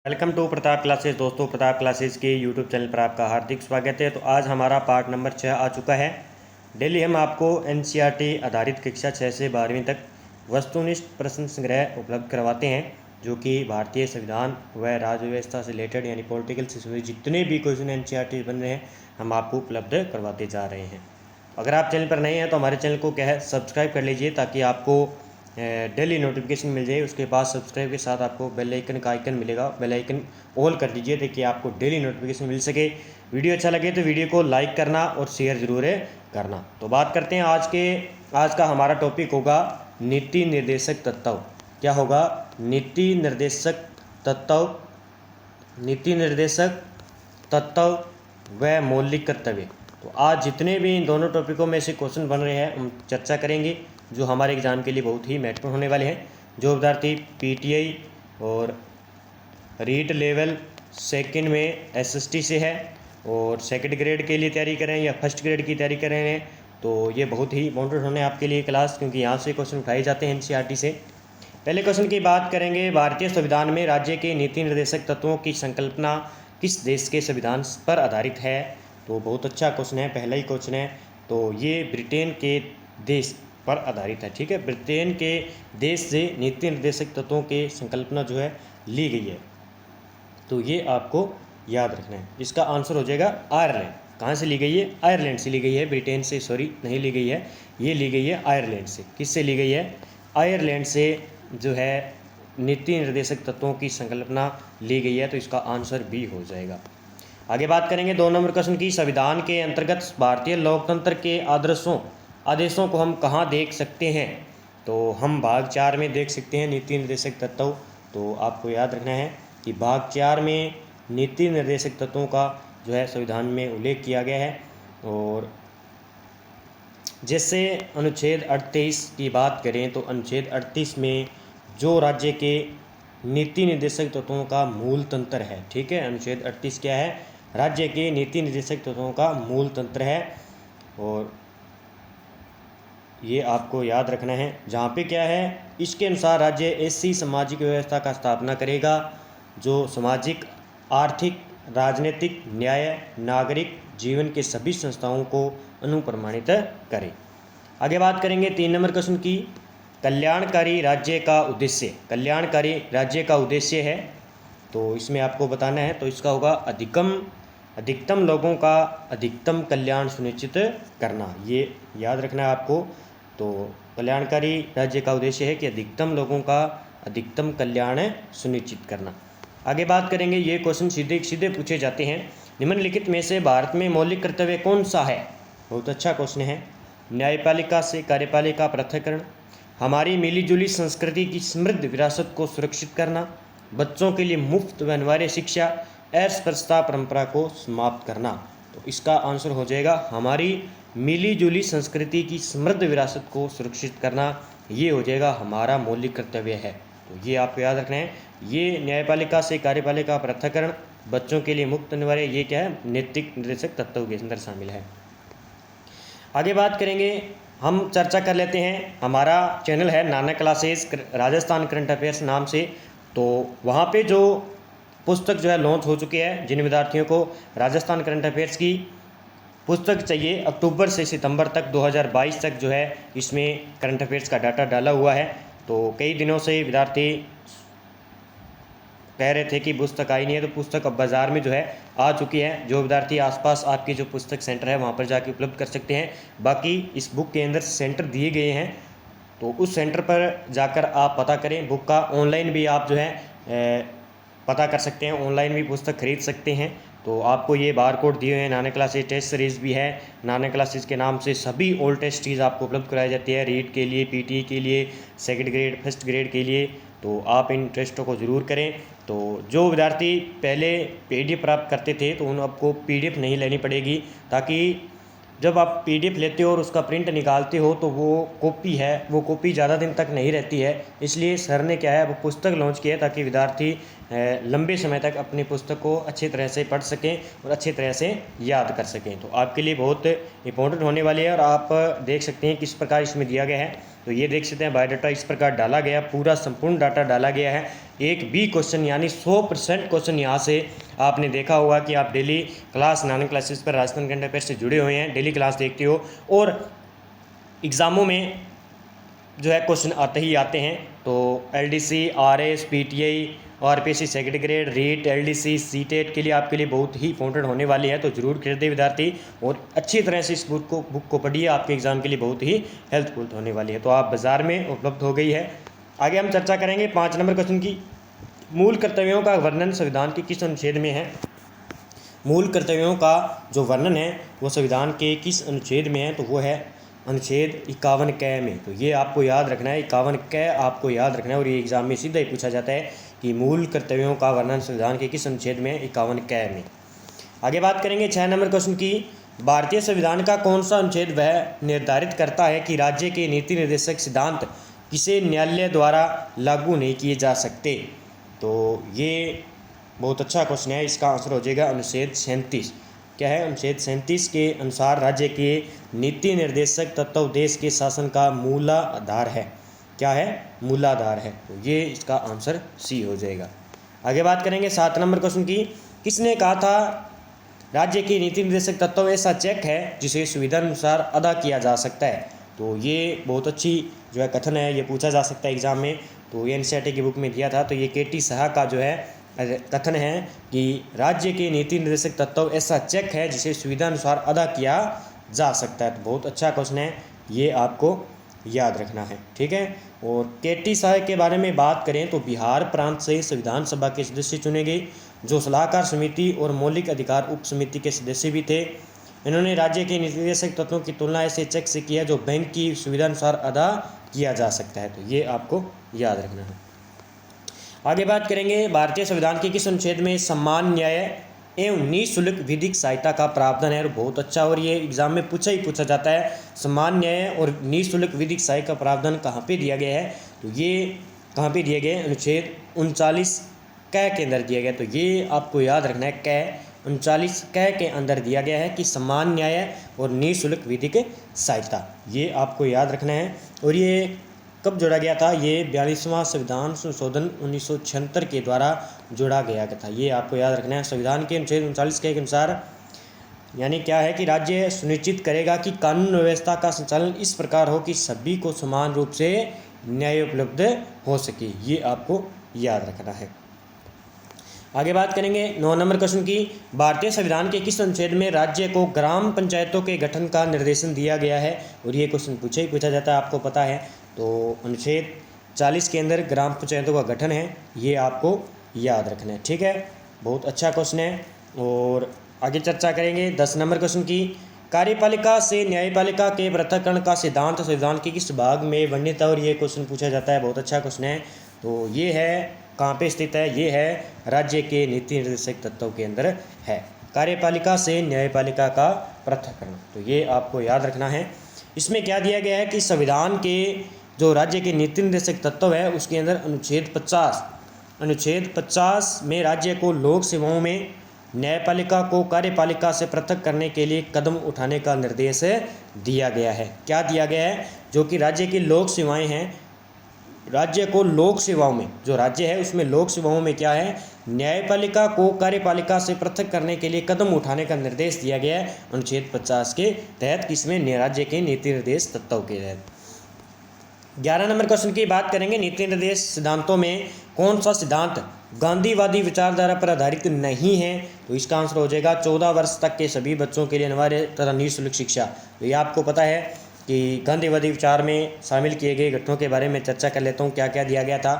Welcome to Pratap classes. दोस्तों, Pratap classes के YouTube channel पर आपका हार्दिक स्वागत है। तो आज हमारा पार्ट नंबर 6 आ चुका है। डेली हम आपको एनसीईआरटी आधारित कक्षा 6 से 12वीं तक वस्तुनिष्ठ प्रश्न संग्रह उपलब्ध करवाते हैं, जो कि भारतीय संविधान व राज्य व्यवस्था से रिलेटेड यानी पॉलिटिकल से संबंधित जितने भी क्वेश्चन एनसीईआरटी बन रहे हैं हम आपको उपलब्ध करवाते जा रहे हैं। अगर आप चैनल पर नए हैं तो हमारे चैनल को क्या है सब्सक्राइब कर लीजिए, ताकि आपको डेली नोटिफिकेशन मिल जाए। उसके बाद सब्सक्राइब के साथ आपको बेल आइकन का आइकन मिलेगा, बेल आइकन ऑल कर दीजिए ताकि आपको डेली नोटिफिकेशन मिल सके। वीडियो अच्छा लगे तो वीडियो को लाइक करना और शेयर ज़रूर करना। तो बात करते हैं आज का हमारा टॉपिक होगा नीति निर्देशक तत्व। क्या होगा? नीति निर्देशक तत्व, नीति निर्देशक तत्व व मौलिक कर्तव्य। तो आज जितने भी इन दोनों टॉपिकों में से क्वेश्चन बन रहे हैं हम चर्चा करेंगे, जो हमारे एग्ज़ाम के लिए बहुत ही महत्वपूर्ण होने वाले हैं। जो विद्यार्थी पीटीआई और रीट लेवल सेकंड में एसएसटी से है और सेकंड ग्रेड के लिए तैयारी कर रहे हैं या फर्स्ट ग्रेड की तैयारी कर रहे हैं, तो ये बहुत ही इंपॉर्टेंट होने आपके लिए क्लास, क्योंकि यहाँ से क्वेश्चन उठाए जाते हैं एनसीईआरटी से। पहले क्वेश्चन की बात करेंगे। भारतीय संविधान में राज्य के नीति निर्देशक तत्वों की संकल्पना किस देश के संविधान पर आधारित है? तो बहुत अच्छा क्वेश्चन है, पहला ही क्वेश्चन है। तो ये ब्रिटेन के देश पर आधारित है। ठीक है, ब्रिटेन के देश से नीति निर्देशक तत्वों के संकल्पना जो है ली गई है। तो ये आपको याद रखना है। इसका आंसर हो जाएगा आयरलैंड। कहाँ से ली गई है? आयरलैंड से ली गई है। ब्रिटेन से सॉरी नहीं ली गई है, ये ली गई है आयरलैंड से। किससे ली गई है? आयरलैंड से जो है नीति निर्देशक तत्वों की संकल्पना ली गई है। तो इसका आंसर बी हो जाएगा। आगे बात करेंगे 2 नंबर क्वेश्चन की। संविधान के अंतर्गत भारतीय लोकतंत्र के आदेशों को हम कहाँ देख सकते हैं? तो हम भाग 4 में देख सकते हैं नीति निर्देशक तत्व। तो आपको याद रखना है कि भाग 4 में नीति निर्देशक तत्वों का जो है संविधान में उल्लेख किया गया है। और जैसे अनुच्छेद 38 की बात करें तो अनुच्छेद 38 में जो राज्य के नीति निर्देशक तत्वों का मूल तंत्र है, ठीक है, अनुच्छेद 38 क्या है? राज्य के नीति निर्देशक तत्वों का मूल तंत्र है। और ये आपको याद रखना है। जहाँ पे क्या है, इसके अनुसार राज्य ऐसी सामाजिक व्यवस्था का स्थापना करेगा जो सामाजिक, आर्थिक, राजनीतिक, न्याय, नागरिक जीवन के सभी संस्थाओं को अनुप्रमाणित करे। आगे बात करेंगे 3 नंबर क्वेश्चन की। कल्याणकारी राज्य का उद्देश्य। कल्याणकारी राज्य का उद्देश्य है, तो इसमें आपको बताना है। तो इसका होगा अधिकतम लोगों का अधिकतम कल्याण सुनिश्चित करना। ये याद रखना है आपको। तो कल्याणकारी राज्य का उद्देश्य है कि अधिकतम लोगों का अधिकतम कल्याण सुनिश्चित करना। आगे बात करेंगे। ये क्वेश्चन सीधे सीधे पूछे जाते हैं। निम्नलिखित में से भारत में मौलिक कर्तव्य कौन सा है? बहुत अच्छा क्वेश्चन है। न्यायपालिका से कार्यपालिका पृथक्करण, हमारी मिलीजुली संस्कृति की समृद्ध विरासत को सुरक्षित करना, बच्चों के लिए मुफ्त व अनिवार्य शिक्षा, अस्पृश्यता परंपरा को समाप्त करना। तो इसका आंसर हो जाएगा हमारी मिलीजुली संस्कृति की समृद्ध विरासत को सुरक्षित करना। ये हो जाएगा हमारा मौलिक कर्तव्य है। तो ये आपको याद रखना है। ये न्यायपालिका से कार्यपालिका पृथक्करण, बच्चों के लिए मुफ्त अनिवार्य, ये क्या है? नैतिक निर्देशक तत्व के अंदर शामिल है। आगे बात करेंगे, हम चर्चा कर लेते हैं। हमारा चैनल है नाना क्लासेस राजस्थान करंट अफेयर्स नाम से। तो वहाँ पे जो पुस्तक जो है लॉन्च हो चुकी है। जिन विद्यार्थियों को राजस्थान करंट अफेयर्स की पुस्तक चाहिए अक्टूबर से सितंबर तक 2022 तक जो है इसमें करंट अफेयर्स का डाटा डाला हुआ है। तो कई दिनों से विद्यार्थी कह रहे थे कि पुस्तक आई नहीं है, तो पुस्तक अब बाज़ार में जो है आ चुकी है। जो विद्यार्थी आसपास आपकी जो पुस्तक सेंटर है वहाँ पर जाके उपलब्ध कर सकते हैं। बाकी इस बुक के अंदर सेंटर दिए गए हैं, तो उस सेंटर पर जाकर आप पता करें। बुक का ऑनलाइन भी आप जो है पता कर सकते हैं, ऑनलाइन भी पुस्तक खरीद सकते हैं। तो आपको ये बार कोड दिए हुए हैं। नाना क्लासेस टेस्ट सीरीज़ भी है। नाना क्लासेस के नाम से सभी ऑल टेस्ट सीरीज़ आपको उपलब्ध कराई जाती है, रीट के लिए, पीटी के लिए, सेकंड ग्रेड, फर्स्ट ग्रेड के लिए। तो आप इन टेस्टों को ज़रूर करें। तो जो विद्यार्थी पहले पीडीएफ प्राप्त करते थे तो उन आपको पीडीएफ नहीं लेनी पड़ेगी, ताकि जब आप पीडीएफ लेते हो और उसका प्रिंट निकालते हो तो वो कॉपी ज़्यादा दिन तक नहीं रहती है। इसलिए सर ने क्या है वो पुस्तक लॉन्च किया है, ताकि विद्यार्थी लंबे समय तक अपनी पुस्तक को अच्छी तरह से पढ़ सकें और अच्छी तरह से याद कर सकें। तो आपके लिए बहुत इंपॉर्टेंट होने वाली है। और आप देख सकते हैं किस प्रकार इसमें दिया गया है। तो ये देख सकते हैं बायोडाटा इस प्रकार डाला गया, पूरा संपूर्ण डाटा डाला गया है। एक भी क्वेश्चन यानी 100% क्वेश्चन यहाँ से आपने देखा होगा कि आप डेली क्लास 9 क्लासेस पर राजस्थान करंट अफेयर से जुड़े हुए हैं, डेली क्लास देखते हो और एग्ज़ामों में जो है क्वेश्चन आते ही आते हैं। तो LDC, RS, PTI, RPSC second grade, REET, LDC, CTET के लिए आपके लिए बहुत ही इंपॉर्टेंट होने वाली है। तो ज़रूर खरीदे विद्यार्थी और अच्छी तरह से इस बुक को पढ़िए, आपके एग्ज़ाम के लिए बहुत ही हेल्पफुल होने वाली है। तो आप बाज़ार में उपलब्ध हो गई है। आगे हम चर्चा करेंगे 5 नंबर क्वेश्चन की। मूल कर्तव्यों का वर्णन संविधान के किस अनुच्छेद में है? मूल कर्तव्यों का जो वर्णन है वो संविधान के किस अनुच्छेद में है? तो वो है अनुच्छेद 51 क में। तो ये आपको याद रखना है, 51 क आपको याद रखना है और ये एग्जाम में सीधा ही पूछा जाता है कि मूल कर्तव्यों का वर्णन संविधान के किस अनुच्छेद में? 51 क में। आगे बात करेंगे 6 नंबर क्वेश्चन की। भारतीय संविधान का कौन सा अनुच्छेद वह निर्धारित करता है कि राज्य के नीति निर्देशक सिद्धांत किसी न्यायालय द्वारा लागू नहीं किए जा सकते? तो ये बहुत अच्छा क्वेश्चन है, इसका आंसर हो जाएगा अनुच्छेद 37। क्या है? अनुच्छेद 37 के अनुसार राज्य के नीति निर्देशक तत्व देश के शासन का मूलाधार है। क्या है? मूलाधार है। तो ये इसका आंसर सी हो जाएगा। आगे बात करेंगे 7 नंबर क्वेश्चन की। किसने कहा था राज्य के नीति निर्देशक तत्व ऐसा चेक है जिसे सुविधा अनुसार अदा किया जा सकता है? तो ये बहुत अच्छी जो है कथन है, ये पूछा जा सकता है एग्जाम में। तो ये NCERT की बुक में दिया था। तो ये KT शाह का जो है कथन है कि राज्य के नीति निर्देशक तत्व ऐसा चेक है जिसे सुविधा अनुसार अदा किया जा सकता है। तो बहुत अच्छा क्वेश्चन है, ये आपको याद रखना है। ठीक है। और KT शाह के बारे में बात करें तो बिहार प्रांत से संविधान सभा के सदस्य चुने गए, जो सलाहकार समिति और मौलिक अधिकार उप समिति के सदस्य भी थे। इन्होंने राज्य के निर्देशक तत्वों की तुलना ऐसे चेक से किया जो बैंक की सुविधा अनुसार अदा किया जा सकता है। तो ये आपको याद रखना है। आगे बात करेंगे भारतीय संविधान के किस अनुच्छेद में सम्मान, न्याय एवं निःशुल्क विधिक सहायता का प्रावधान है? और बहुत अच्छा, और ये एग्जाम में पूछा जाता है। सम्मान, न्याय और निःशुल्क विधिक सहायता का प्रावधान कहाँ पे दिया गया है? तो ये कहाँ पे दिया गया है? अनुच्छेद 39 क के अंदर दिया गया। तो ये आपको याद रखना है, क 39 क के अंदर दिया गया है कि सम्मान, न्याय और निःशुल्क विधिक सहायता, ये आपको याद रखना है। और ये कब जोड़ा गया था? ये 42वां संविधान संशोधन 1976 के द्वारा जोड़ा गया था। ये आपको याद रखना है। संविधान के अनुच्छेद 39 के अनुसार यानी क्या है कि राज्य सुनिश्चित करेगा कि कानून व्यवस्था का संचालन इस प्रकार हो कि सभी को समान रूप से न्याय उपलब्ध हो सके। ये आपको याद रखना है। आगे बात करेंगे 9 नंबर क्वेश्चन की। भारतीय संविधान के किस अनुच्छेद में राज्य को ग्राम पंचायतों के गठन का निर्देशन दिया गया है? और ये क्वेश्चन पूछा जाता है, आपको पता है। तो अनुच्छेद 40 के अंदर ग्राम पंचायतों का गठन है, ये आपको याद रखना है। ठीक है, बहुत अच्छा क्वेश्चन है। और आगे चर्चा करेंगे 10 नंबर क्वेश्चन की। कार्यपालिका से न्यायपालिका के पृथक्करण का सिद्धांत संविधान के किस भाग में वर्णित है? और ये क्वेश्चन पूछा जाता है, बहुत अच्छा क्वेश्चन है। तो ये है कहाँ पे स्थित है? ये है राज्य के नीति निर्देशक तत्वों के अंदर है, कार्यपालिका से न्यायपालिका का पृथक्करण। तो ये आपको याद रखना है। इसमें क्या दिया गया है कि संविधान के जो राज्य के नीति निर्देशक तत्व है उसके अंदर अनुच्छेद 50 में राज्य को लोक सेवाओं में न्यायपालिका को कार्यपालिका से पृथक करने के लिए कदम उठाने का निर्देश दिया गया है। क्या दिया गया है? जो कि राज्य की लोक सेवाएं हैं, राज्य को लोक सेवाओं में, जो राज्य है उसमें लोक सेवाओं में क्या है? न्यायपालिका को कार्यपालिका से पृथक करने के लिए कदम उठाने का निर्देश दिया गया है अनुच्छेद 50 के तहत, किसमें? राज्य के नीति निर्देश तत्वों के तहत। 11 नंबर क्वेश्चन की बात करेंगे। नीति निर्देश सिद्धांतों में कौन सा सिद्धांत गांधीवादी विचारधारा पर आधारित नहीं है? तो इसका आंसर हो जाएगा 14 वर्ष तक के सभी बच्चों के लिए अनिवार्य तथा निःशुल्क शिक्षा। तो ये आपको पता है कि गांधीवादी विचार में शामिल किए गए घटकों के बारे में चर्चा कर लेता हूँ, क्या क्या दिया गया था।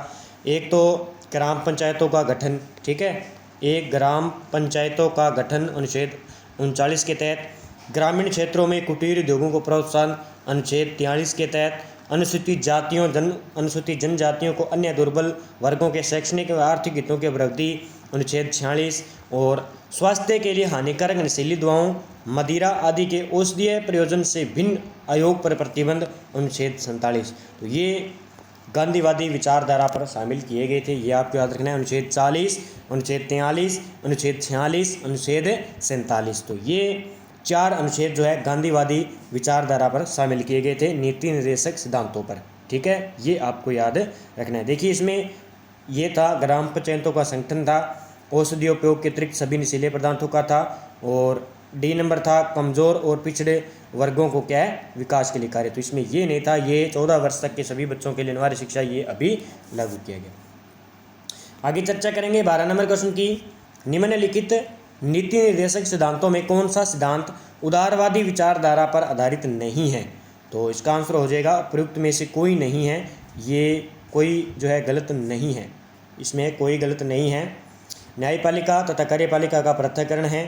एक तो ग्राम पंचायतों का गठन, ठीक है, एक ग्राम पंचायतों का गठन अनुच्छेद 39 के तहत। ग्रामीण क्षेत्रों में कुटीर उद्योगों को प्रोत्साहन अनुच्छेद 43 के तहत। अनुसूचित जनजातियों को अन्य दुर्बल वर्गों के शैक्षणिक व आर्थिक हितों के वृद्धि अनुच्छेद 46। और स्वास्थ्य के लिए हानिकारक नशीली दवाओं, मदिरा आदि के औषधीय प्रयोजन से भिन्न आयोग पर प्रतिबंध अनुच्छेद 47। तो ये गांधीवादी विचारधारा पर शामिल किए गए थे, ये आपको याद रखना है। अनुच्छेद 40, अनुच्छेद 43, अनुच्छेद 46, अनुच्छेद 47। तो ये 4 अनुच्छेद जो है गांधीवादी विचारधारा पर शामिल किए गए थे नीति निर्देशक सिद्धांतों पर। ठीक है, ये आपको याद रखना है। देखिए इसमें ये था ग्राम पंचायतों का संगठन था। औषधि उपयोग के अतिरिक्त सभी नशीले पदार्थों का था। और डी नंबर था कमज़ोर और पिछड़े वर्गों को क्या है, विकास के लिए कार्य। तो इसमें ये नहीं था। ये 14 वर्ष तक के सभी बच्चों के लिए अनिवार्य शिक्षा ये अभी लागू किया गया। आगे चर्चा करेंगे 12 नंबर क्वेश्चन की। निम्नलिखित नीति निर्देशक सिद्धांतों में कौन सा सिद्धांत उदारवादी विचारधारा पर आधारित नहीं है? तो इसका आंसर हो जाएगा उपयुक्त में से कोई नहीं है। ये कोई जो है गलत नहीं है, इसमें कोई गलत नहीं है। न्यायपालिका तथा कार्यपालिका का पृथक्करण है।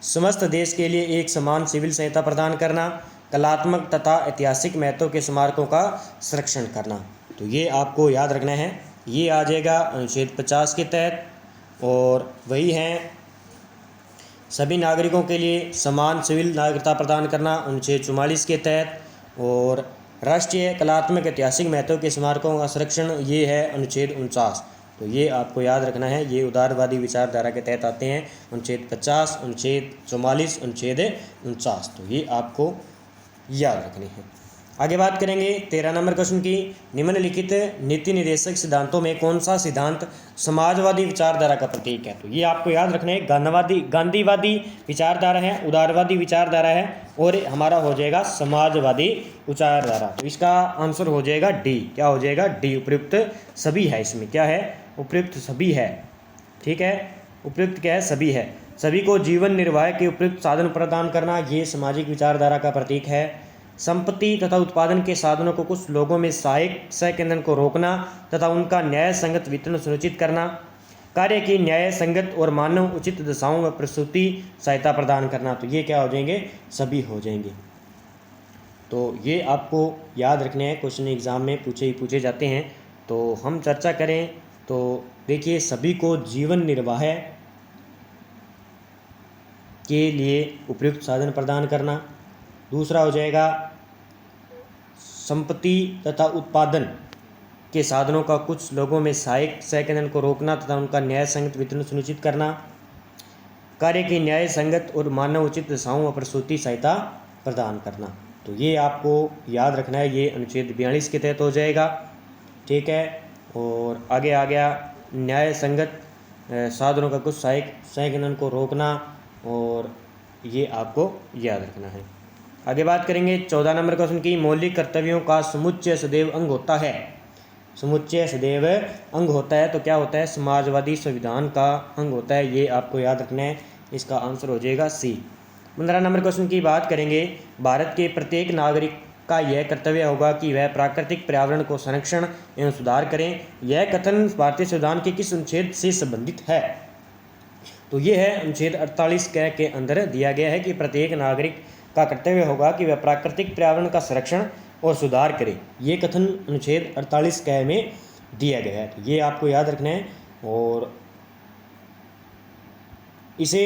समस्त देश के लिए एक समान सिविल संहिता प्रदान करना। कलात्मक तथा ऐतिहासिक महत्व के स्मारकों का संरक्षण करना। तो ये आपको याद रखना है। ये आ जाएगा अनुच्छेद 50 के तहत। और वही है सभी नागरिकों के लिए समान सिविल नागरिकता प्रदान करना, अनुच्छेद 44 के तहत। और राष्ट्रीय कलात्मक ऐतिहासिक महत्व के स्मारकों का संरक्षण, ये है अनुच्छेद 49। तो ये आपको याद रखना है। ये उदारवादी विचारधारा के तहत आते हैं, अनुच्छेद 50, अनुच्छेद 44, अनुच्छेद 49। तो ये आपको याद रखनी है। आगे बात करेंगे 13 नंबर क्वेश्चन की। निम्नलिखित नीति निर्देशक सिद्धांतों में कौन सा सिद्धांत समाजवादी विचारधारा का प्रतीक है? तो ये आपको याद रखना है। गांधीवादी विचारधारा है, उदारवादी विचारधारा है, और हमारा हो जाएगा समाजवादी विचारधारा। तो इसका आंसर हो जाएगा डी। क्या हो जाएगा? डी। उपयुक्त सभी है। इसमें क्या है? उपयुक्त सभी है। ठीक है, उपयुक्त क्या है? सभी है। सभी को जीवन निर्वाह के उपयुक्त साधन प्रदान करना, ये सामाजिक विचारधारा का प्रतीक है। संपत्ति तथा उत्पादन के साधनों को कुछ लोगों में सहायक सहकेंद्रण को रोकना तथा उनका न्याय संगत वितरण सुनिश्चित करना। कार्य की न्याय संगत और मानव उचित दशाओं में प्रसूति सहायता प्रदान करना। तो ये क्या हो जाएंगे? सभी हो जाएंगे। तो ये आपको याद रखने हैं, क्वेश्चन एग्जाम में पूछे जाते हैं। तो हम चर्चा करें तो देखिए, सभी को जीवन निर्वाह के लिए उपयुक्त साधन प्रदान करना। दूसरा हो जाएगा संपत्ति तथा उत्पादन के साधनों का कुछ लोगों में सहायक सहकेंद्रण को रोकना तथा उनका न्याय संगत वितरण सुनिश्चित करना। कार्य की न्याय संगत और मानव उचित दशाओं और प्रसूति सहायता प्रदान करना। तो ये आपको याद रखना है। ये अनुच्छेद 42 के तहत हो जाएगा। ठीक है, और आगे आ गया न्याय संगत साधनों का कुछ सहायक सहकेंद्रण को रोकना, और ये आपको याद रखना है। आगे बात करेंगे 14 नंबर क्वेश्चन की। मौलिक कर्तव्यों का समुच्चय सदैव अंग होता है। समुच्चय सदैव अंग होता है तो क्या होता है? समाजवादी संविधान का अंग होता है। ये आपको याद रखना है। इसका आंसर हो जाएगा सी। 15 नंबर क्वेश्चन की बात करेंगे। भारत के प्रत्येक नागरिक का यह कर्तव्य होगा कि वह प्राकृतिक पर्यावरण को संरक्षण एवं सुधार करें। यह कथन भारतीय संविधान के किस अनुच्छेद से संबंधित है? तो ये है अनुच्छेद 48 के अंदर दिया गया है कि प्रत्येक नागरिक का कर्तव्य होगा कि वह प्राकृतिक पर्यावरण का संरक्षण और सुधार करे। ये कथन अनुच्छेद 48 क में दिया गया है। तो ये आपको याद रखना है। और इसे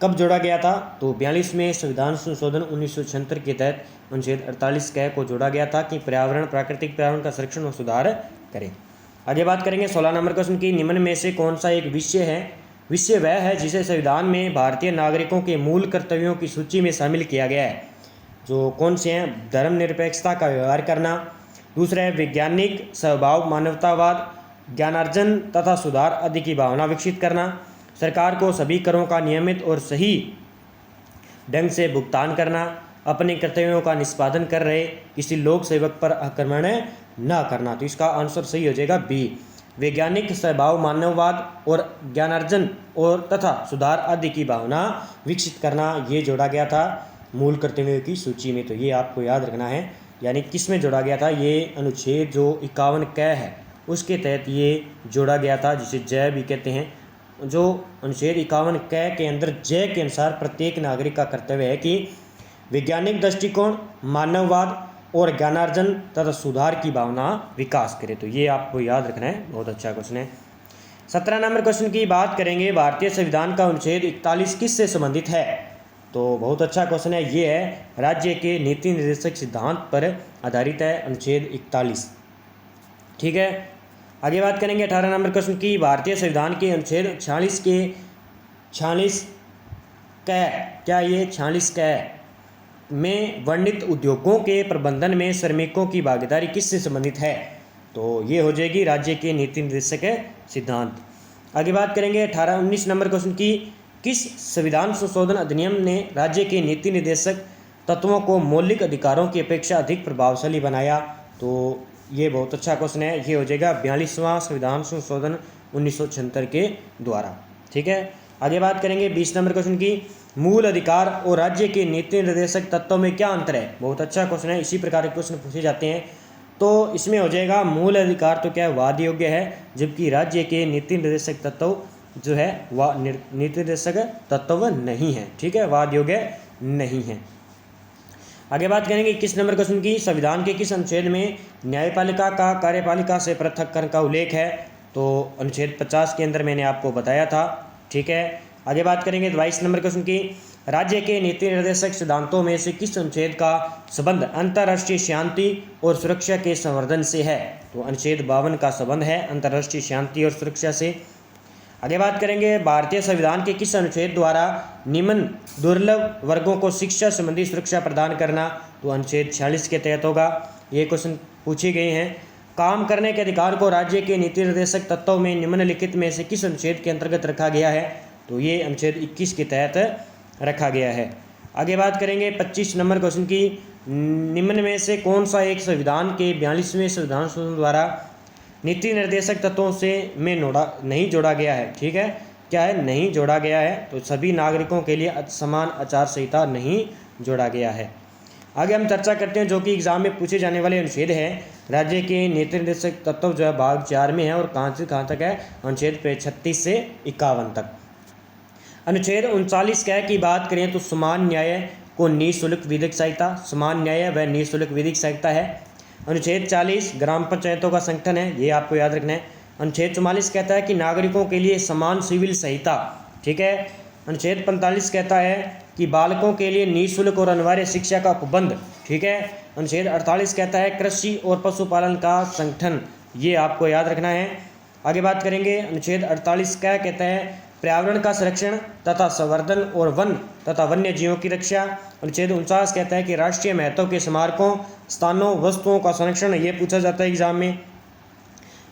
कब जोड़ा गया था? तो 42 में संविधान संशोधन 1976 के तहत अनुच्छेद 48 क को जोड़ा गया था कि प्राकृतिक पर्यावरण का संरक्षण और सुधार करें। आगे बात करेंगे 16 नंबर क्वेश्चन की। निम्न में से कौन सा एक विषय वह है जिसे संविधान में भारतीय नागरिकों के मूल कर्तव्यों की सूची में शामिल किया गया है? जो कौन से हैं? धर्मनिरपेक्षता का व्यवहार करना। दूसरा है वैज्ञानिक स्वभाव मानवतावाद, ज्ञानार्जन तथा सुधार आदि की भावना विकसित करना। सरकार को सभी करों का नियमित और सही ढंग से भुगतान करना। अपने कर्तव्यों का निष्पादन कर रहे किसी लोक सेवक पर आक्रमण न करना। तो इसका आंसर सही हो जाएगा बी। वैज्ञानिक स्वभाव मानववाद और ज्ञानार्जन और तथा सुधार आदि की भावना विकसित करना, ये जोड़ा गया था मूल कर्तव्यों की सूची में। तो ये आपको याद रखना है। यानी किस में जोड़ा गया था? ये अनुच्छेद जो 51 क है उसके तहत ये जोड़ा गया था, जिसे जय भी कहते हैं। जो अनुच्छेद 51 क के अंदर जय के अनुसार प्रत्येक नागरिक का कर्तव्य है कि वैज्ञानिक दृष्टिकोण, मानववाद और ज्ञानार्जन तथा सुधार की भावना विकास करे। तो ये आपको याद रखना है। बहुत अच्छा क्वेश्चन है। 17 नंबर क्वेश्चन की बात करेंगे। भारतीय संविधान का अनुच्छेद 41 किस से संबंधित है? तो बहुत अच्छा क्वेश्चन है। ये है राज्य के नीति निर्देशक सिद्धांत पर आधारित है, अनुच्छेद 41। ठीक है, आगे बात करेंगे 18 नंबर क्वेश्चन की। भारतीय संविधान के अनुच्छेद 46 क्या ये 46 में वर्णित उद्योगों के प्रबंधन में श्रमिकों की भागीदारी किससे संबंधित है? तो ये हो जाएगी राज्य के नीति निर्देशक सिद्धांत। आगे बात करेंगे 19 नंबर क्वेश्चन की, किस संविधान संशोधन अधिनियम ने राज्य के नीति निर्देशक तत्वों को मौलिक अधिकारों की अपेक्षा अधिक प्रभावशाली बनाया? तो ये बहुत अच्छा क्वेश्चन है, ये हो जाएगा 42वां संविधान संशोधन 1976 के द्वारा। ठीक है, आगे बात करेंगे 20 नंबर क्वेश्चन की, मूल अधिकार और राज्य के नीति निर्देशक तत्वों में क्या अंतर है? बहुत अच्छा क्वेश्चन है, इसी प्रकार के क्वेश्चन पूछे जाते हैं। तो इसमें हो जाएगा मूल अधिकार तो क्या है, वाद योग्य है, जबकि राज्य के नीति निर्देशक तत्व जो है वह नीति निर्देशक तत्व नहीं है। ठीक है, वाद योग्य नहीं है। आगे बात करेंगे 21 नंबर क्वेश्चन की, संविधान के किस अनुच्छेद में न्यायपालिका का कार्यपालिका से पृथक्करण का उल्लेख है? तो अनुच्छेद 50 के अंदर मैंने आपको बताया था। ठीक है, आगे बात करेंगे 22 नंबर क्वेश्चन की, राज्य के नीति निर्देशक सिद्धांतों में से किस अनुच्छेद का संबंध अंतर्राष्ट्रीय शांति और सुरक्षा के संवर्धन से है? तो अनुच्छेद 52 का संबंध है अंतर्राष्ट्रीय शांति और सुरक्षा से। आगे बात करेंगे भारतीय संविधान के किस अनुच्छेद द्वारा निम्न दुर्लभ वर्गों को शिक्षा संबंधी सुरक्षा प्रदान करना? तो अनुच्छेद 46 के तहत होगा। ये क्वेश्चन पूछे गए हैं। काम करने के अधिकार को राज्य के नीति निर्देशक तत्वों में निम्नलिखित में से किस अनुच्छेद के अंतर्गत रखा गया है? तो ये अनुच्छेद 21 के तहत रखा गया है। आगे बात करेंगे 25 नंबर क्वेश्चन की, निम्न में से कौन सा एक संविधान के 42वें संविधान संशोधन द्वारा नीति निर्देशक तत्वों से में नहीं जोड़ा गया है? ठीक है, क्या है, नहीं जोड़ा गया है। तो सभी नागरिकों के लिए समान आचार संहिता नहीं जोड़ा गया है। आगे हम चर्चा करते हैं जो कि एग्जाम में पूछे जाने वाले अनुच्छेद हैं। राज्य के नीति निर्देशक तत्व जो है भाग 4 में है और कहाँ से कहाँ तक है? अनुच्छेद 36 से 51 तक। अनुच्छेद 39 की बात करें तो समान न्याय को निःशुल्क विधिक सहायता, समान न्याय व निःशुल्क विधिक सहायता है। अनुच्छेद 40 ग्राम पंचायतों का संगठन है, ये आपको याद रखना है। अनुच्छेद 44 कहता है कि नागरिकों के लिए समान सिविल सहायता। ठीक है, अनुच्छेद 45 कहता है कि बालकों के लिए निःशुल्क और अनिवार्य शिक्षा का उपबंध। ठीक है, अनुच्छेद 48 कहता है कृषि और पशुपालन का संगठन, ये आपको याद रखना है। आगे बात करेंगे अनुच्छेद 48 क्या कहता है, पर्यावरण का संरक्षण तथा संवर्धन और वन तथा वन्य जीवों की रक्षा। अनुच्छेद 49 कहता है कि राष्ट्रीय महत्व के स्मारकों, स्थानों, वस्तुओं का संरक्षण, ये पूछा जाता है एग्जाम में,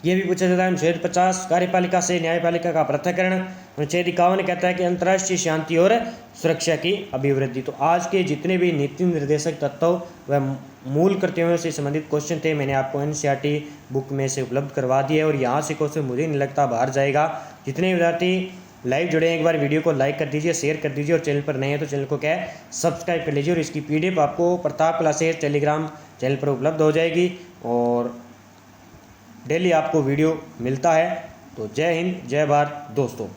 ये भी पूछा जाता है। अनुच्छेद 50 कार्यपालिका से न्यायपालिका का पृथक्करण। अनुच्छेद 51 कहता है कि अंतर्राष्ट्रीय शांति और सुरक्षा की अभिवृद्धि। तो आज के जितने भी नीति निर्देशक तत्व व मूल कर्तव्यों से संबंधित क्वेश्चन थे मैंने आपको एनसीईआरटी बुक में से उपलब्ध करवा दिए और यहाँ से क्वेश्चन मुझे नहीं लगता बाहर जाएगा। जितने विद्यार्थी लाइव जुड़े हैं एक बार वीडियो को लाइक कर दीजिए, शेयर कर दीजिए और चैनल पर नए हैं तो चैनल को क्या है सब्सक्राइब कर लीजिए। और इसकी पीडीएफ आपको प्रताप क्लासेस टेलीग्राम चैनल पर उपलब्ध हो जाएगी और डेली आपको वीडियो मिलता है। तो जय हिंद, जय भारत दोस्तों।